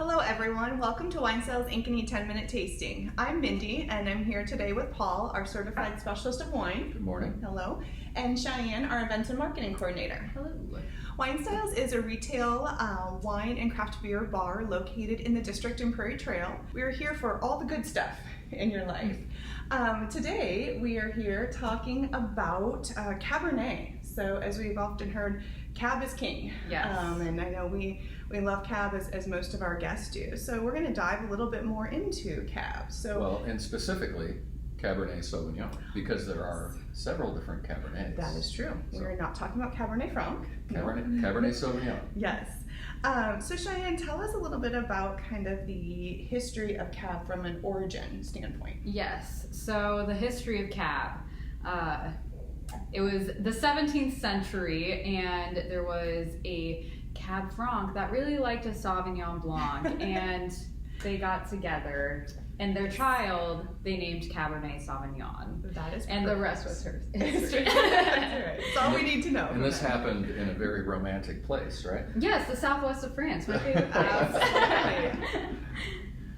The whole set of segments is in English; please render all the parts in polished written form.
Hello everyone, welcome to Wine Styles Inc. and 10-Minute Tasting. I'm Mindy and I'm here today with Paul, our Certified Specialist of Wine. Good morning. Hello. And Cheyenne, our Events and Marketing Coordinator. Hello. Wine Styles is a retail wine and craft beer bar located in the district in Prairie Trail. We are here for all the good stuff in your life. Today we are here talking about Cabernet. So as we've often heard, Cab is king. Yes. And I know we love Cab as most of our guests do. So we're going to dive a little bit more into Cab. Well, and specifically Cabernet Sauvignon, because there are several different Cabernets. That is true. We're not talking about Cabernet Franc. Cabernet Sauvignon. Yes. So Cheyenne, tell us a little bit about kind of the history of Cab from an origin standpoint. Yes. So the history of Cab. It was the 17th century, and there was a Cab Franc that really liked a Sauvignon Blanc, and they got together, and their child they named Cabernet Sauvignon. That is and the rest was her history. That's right. That's all we need to know. And this happened in a very romantic place, right? Yes, the southwest of France, my favorite place.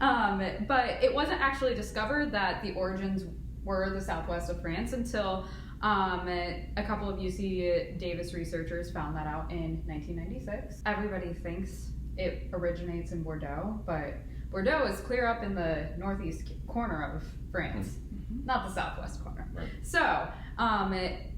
Absolutely. But it wasn't actually discovered that the origins were the southwest of France until a couple of UC Davis researchers found that out in 1996. Everybody thinks it originates in Bordeaux, but Bordeaux is clear up in the northeast corner of France, not the southwest corner. Right. So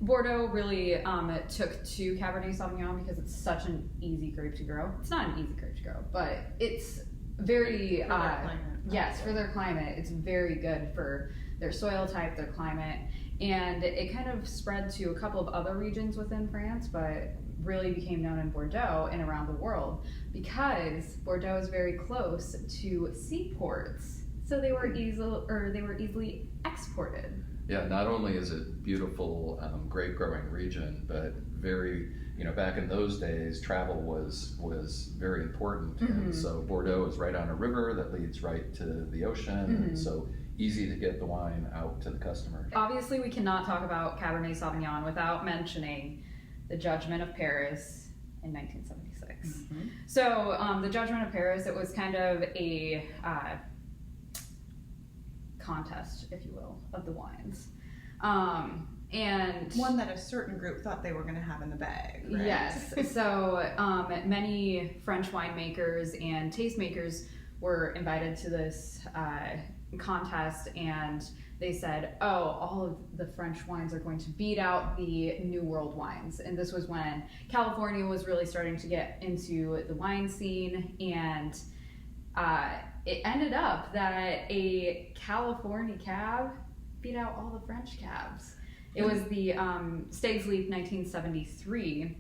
Bordeaux really took to Cabernet Sauvignon because it's such an easy grape to grow. It's not an easy grape to grow, but it's very For their climate. Yes, for their climate. It's very good for their soil type, their climate. And it kind of spread to a couple of other regions within France, but really became known in Bordeaux and around the world because Bordeaux is very close to seaports, so they were easily exported. Yeah, not only is it beautiful grape growing region, but very, back in those days, travel was very important. And so Bordeaux is right on a river that leads right to the ocean, and so easy to get the wine out to the customer. Obviously, we cannot talk about Cabernet Sauvignon without mentioning the Judgment of Paris in 1976. So the Judgment of Paris, it was kind of a contest, if you will, of the wines. And one that a certain group thought they were going to have in the bag, right? Yes. So many French winemakers and tastemakers were invited to this contest, and they said, all of the French wines are going to beat out the New World wines. And this was when California was really starting to get into the wine scene, and it ended up that a California cab beat out all the French cabs. It was the Stag's Leap 1973,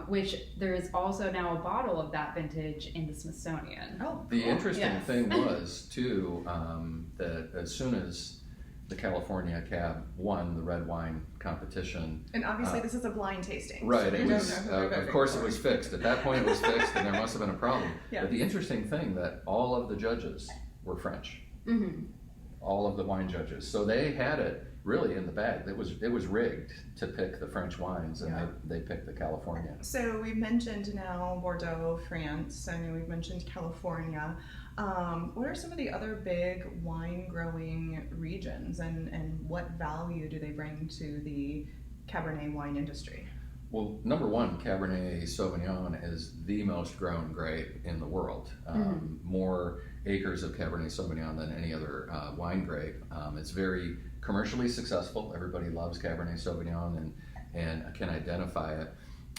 which there is also now a bottle of that vintage in the Smithsonian. Oh, The cool. interesting thing was, too, that as soon as the California Cab won the red wine competition. And obviously this is a blind tasting. Right, so it was, of course it was fixed. At that point it was fixed and there must have been a problem. Yeah. But the interesting thing that all of the judges were French. All of the wine judges. So they had it really in the bag. It was rigged to pick the French wines, and they picked the California. So we've mentioned now Bordeaux, France. I mean, we've mentioned California. What are some of the other big wine growing regions, and what value do they bring to the Cabernet wine industry? Well, number one, Cabernet Sauvignon is the most grown grape in the world. More acres of Cabernet Sauvignon than any other wine grape. It's very commercially successful. Everybody loves Cabernet Sauvignon and can identify it.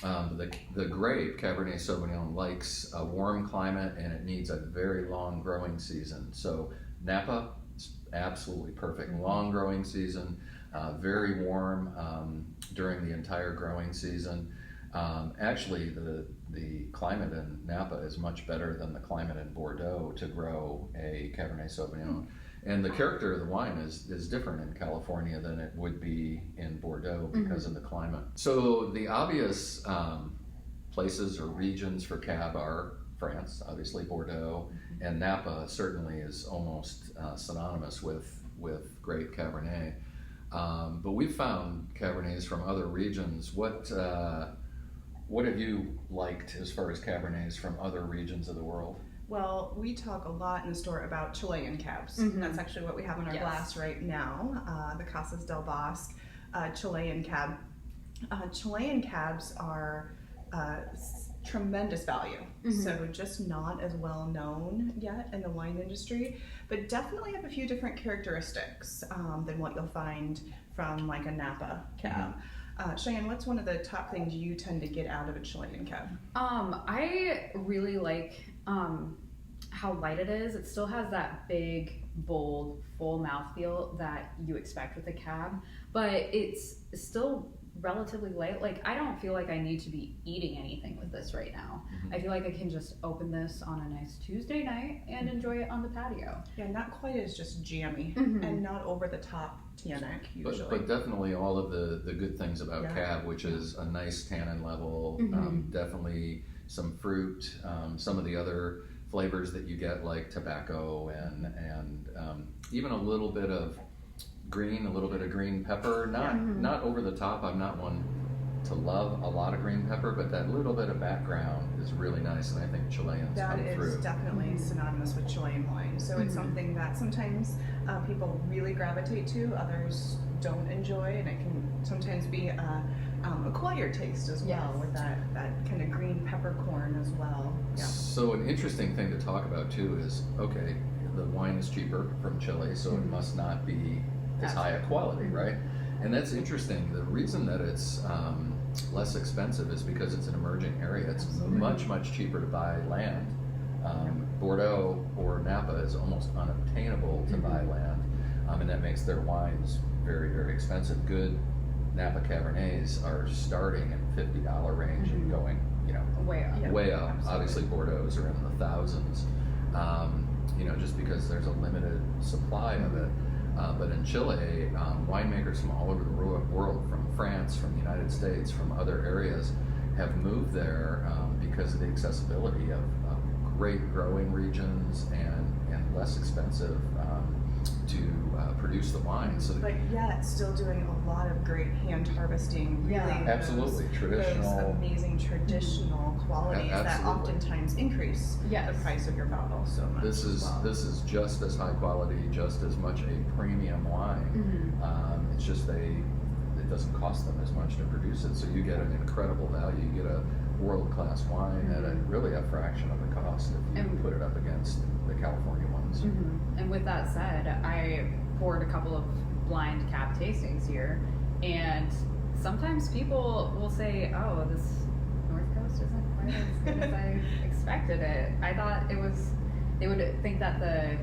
The grape, Cabernet Sauvignon, likes a warm climate, and it needs a very long growing season. So Napa is absolutely perfect. Long growing season, very warm during the entire growing season. Actually, the climate in Napa is much better than the climate in Bordeaux to grow a Cabernet Sauvignon. And the character of the wine is different in California than it would be in Bordeaux because of the climate. So the obvious places or regions for Cab are France, obviously Bordeaux, and Napa certainly is almost synonymous with great Cabernet. But we've found Cabernets from other regions. What have you liked as far as Cabernets from other regions of the world? Well, we talk a lot in the store about Chilean cabs. That's actually what we have in our glass right now, the Casas del Bosque Chilean cab. Chilean cabs are tremendous value, so just not as well known yet in the wine industry, but definitely have a few different characteristics than what you'll find from like a Napa cab. Cheyenne, what's one of the top things you tend to get out of a Chilean cab? I really like how light it is. It still has that big, bold, full mouthfeel that you expect with a cab, but it's still relatively light. Like, I don't feel like I need to be eating anything with this right now. I feel like I can just open this on a nice Tuesday night and enjoy it on the patio. Yeah, not quite as just jammy and not over the top tannic usually. But definitely all of the good things about cab, which is a nice tannin level, definitely some fruit, some of the other flavors that you get like tobacco and even a little bit of green pepper, not over the top. I'm not one to love a lot of green pepper, but that little bit of background is really nice, and I think Chileans that come through. That is definitely synonymous with Chilean wine. So it's something that sometimes people really gravitate to, others don't enjoy, and it can sometimes be a acquired taste as well with that kind of green peppercorn as well. Yeah. So an interesting thing to talk about too is, okay, the wine is cheaper from Chile, so it must not be as high a quality, right? And that's interesting. The reason that it's less expensive is because it's an emerging area. It's much cheaper to buy land. Bordeaux or Napa is almost unobtainable to buy land, and that makes their wines very expensive. Good Napa Cabernets are starting in $50 range and going, way up. Absolutely. Obviously, Bordeaux's are in the thousands, just because there's a limited supply of it. But in Chile, winemakers from all over the world, from France, from the United States, from other areas, have moved there because of the accessibility of great growing regions and less expensive to produce the wine. So but yet still doing a lot of great hand harvesting, really absolutely traditional, those amazing traditional qualities that oftentimes increase the price of your bottle so much. This is just as high quality, just as much a premium wine. It's just it doesn't cost them as much to produce it, so you get an incredible value. You get a world-class wine at really a fraction of the cost if you put it up against the California ones. And with that said, I poured a couple of blind cab tastings here, and sometimes people will say, oh, this North Coast isn't quite as good as I expected it. I thought they would think that the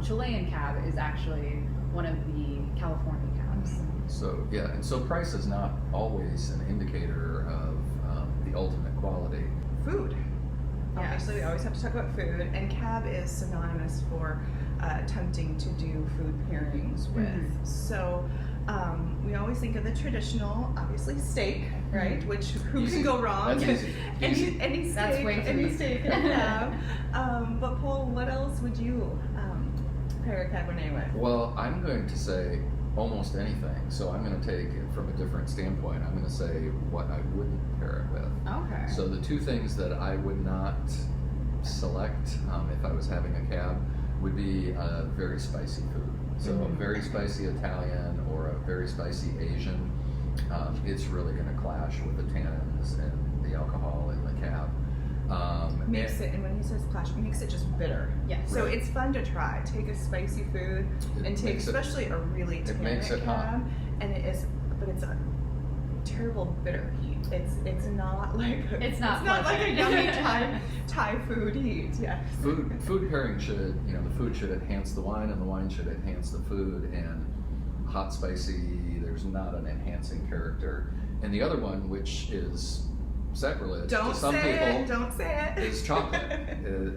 Chilean cab is actually one of the California cabs. So so price is not always an indicator of the ultimate quality. Food. Obviously, we always have to talk about food, and cab is synonymous for attempting to do food pairings with. So we always think of the traditional, obviously steak, right? Which who can go wrong? That's easy. Any steak, That's way any steak in a cab. But Paul, what else would you pair a Cabernet with? Well, I'm going to say almost anything. So I'm going to take it from a different standpoint. I'm going to say what I wouldn't pair it with. Okay. So the two things that I would not select if I was having a cab would be very spicy food. So a very spicy Italian or a very spicy Asian, it's really going to clash with the tannins and the alcohol in the cab. Makes it, and when he says clash, it makes it just bitter. Yes. So it's fun to try. Take a spicy food and take especially a really tannic cab, and it's a terrible bitter heat. It's not like a yummy Thai food heat. Yes. Food pairing should, the food should enhance the wine, and the wine should enhance the food. And hot spicy, there's not an enhancing character. And the other one, which is sacrilege to some people, don't say it, is chocolate.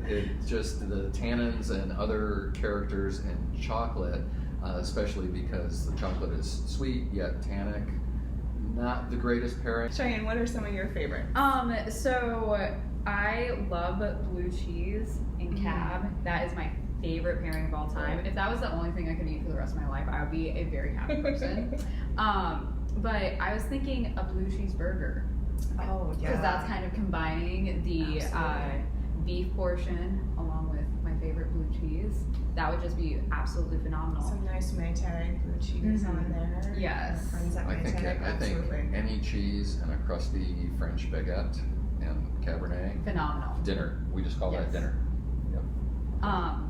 It's just the tannins and other characters in chocolate, especially because the chocolate is sweet yet tannic. Not the greatest pairing. Cheyenne, what are some of your favorites? So I love blue cheese in cab. That is my favorite pairing of all time. If that was the only thing I could eat for the rest of my life, I would be a very happy person. But I was thinking a blue cheese burger. Oh, yeah. Because that's kind of combining the beef portion along with my favorite blue cheese, that would just be absolutely phenomenal. Some nice Maytag blue cheese on there. Yes. Our friends at I think Maytag, absolutely. any cheese and a crusty French baguette and Cabernet. Phenomenal. Dinner. We just call that dinner. Yep.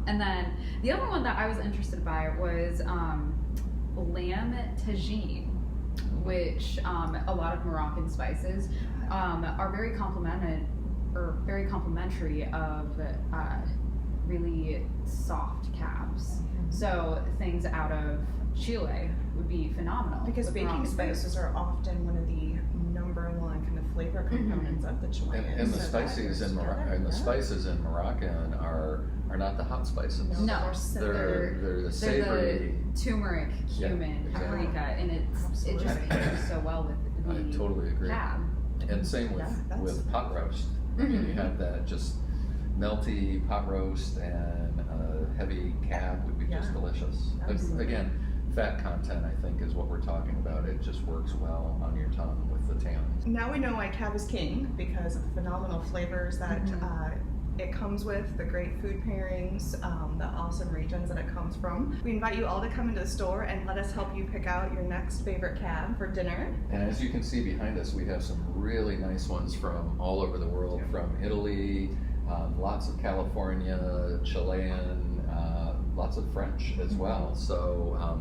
And then the other one that I was interested by was lamb tagine, which a lot of Moroccan spices are very complimentary of really soft cabs. So things out of Chile would be phenomenal. Because with baking Moroccan spices are often one of the number one kind of flavor components of the Chilean. And the spices in spices in Moroccan are not the hot spices. No, they're the savory. The turmeric, cumin, Yeah, exactly. paprika, and it just pairs so well with the I totally agree. cab. And same with pot roast. You have that just melty pot roast, and a heavy cab would be just delicious. Absolutely. Again, fat content, I think, is what we're talking about. It just works well on your tongue with the tannins. Now we know why cab is king, because of the phenomenal flavors that it comes with, the great food pairings, the awesome regions that it comes from. We invite you all to come into the store and let us help you pick out your next favorite cab for dinner. And as you can see behind us, we have some really nice ones from all over the world, from Italy, lots of California, Chilean, lots of French as well. So,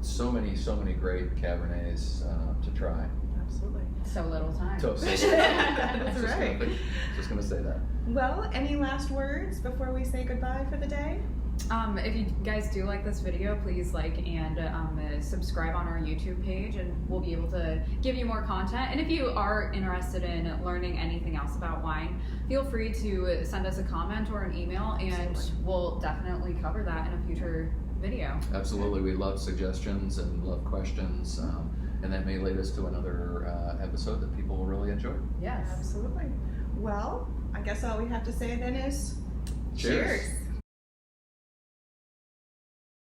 so many great Cabernets to try. Absolutely. So little time. That's right. Just gonna say that. Well, any last words before we say goodbye for the day? If you guys do like this video, please like and subscribe on our YouTube page, and we'll be able to give you more content. And if you are interested in learning anything else about wine, feel free to send us a comment or an email, and we'll definitely cover that in a future video. Absolutely, we love suggestions and love questions, and that may lead us to another episode that people will really enjoy. Yes. Absolutely. Well, I guess all we have to say then is Cheers. cheers.